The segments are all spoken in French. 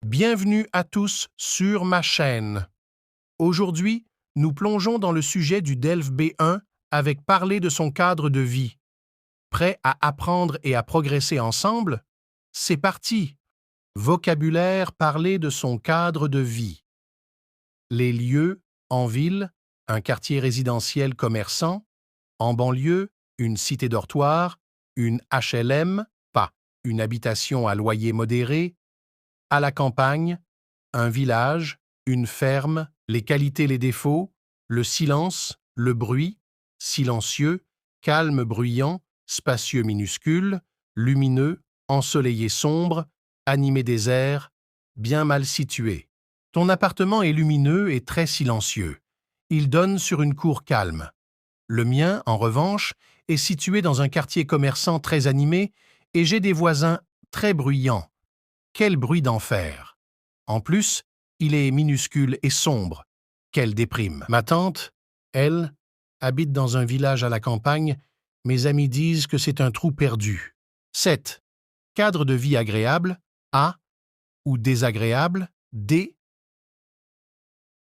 Bienvenue à tous sur ma chaîne. Aujourd'hui, nous plongeons dans le sujet du DELF B1 avec parler de son cadre de vie. Prêt à apprendre et à progresser ensemble? C'est parti! Vocabulaire, parler de son cadre de vie. Les lieux, en ville, un quartier résidentiel commerçant, en banlieue, une cité dortoir, une HLM, pas une habitation à loyer modéré, à la campagne, un village, une ferme, les qualités, les défauts, le silence, le bruit, silencieux, calme, bruyant, spacieux, minuscule, lumineux, ensoleillé, sombre, animé, désert, bien mal situé. Ton appartement est lumineux et très silencieux. Il donne sur une cour calme. Le mien, en revanche, est situé dans un quartier commerçant très animé et j'ai des voisins très bruyants. Quel bruit d'enfer! En plus, il est minuscule et sombre. Quelle déprime! Ma tante, elle, habite dans un village à la campagne. Mes amis disent que c'est un trou perdu. 7. Cadre de vie agréable, A, ou désagréable, D.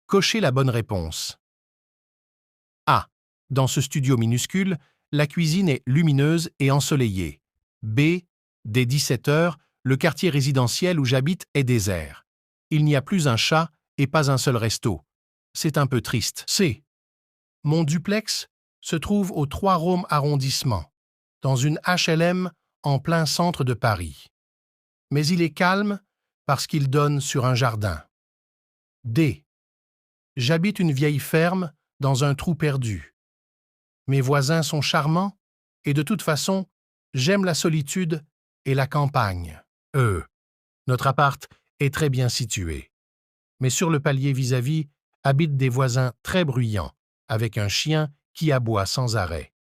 Cochez la bonne réponse. A. Dans ce studio minuscule, la cuisine est lumineuse et ensoleillée. B. Dès 17 heures, le quartier résidentiel où j'habite est désert. Il n'y a plus un chat et pas un seul resto. C'est un peu triste. C. Mon duplex se trouve au 3 Rome arrondissement, dans une HLM en plein centre de Paris. Mais il est calme parce qu'il donne sur un jardin. D. J'habite une vieille ferme dans un trou perdu. Mes voisins sont charmants et de toute façon, j'aime la solitude et la campagne. E. Notre appart est très bien situé. Mais sur le palier vis-à-vis habitent des voisins très bruyants, avec un chien qui aboie sans arrêt.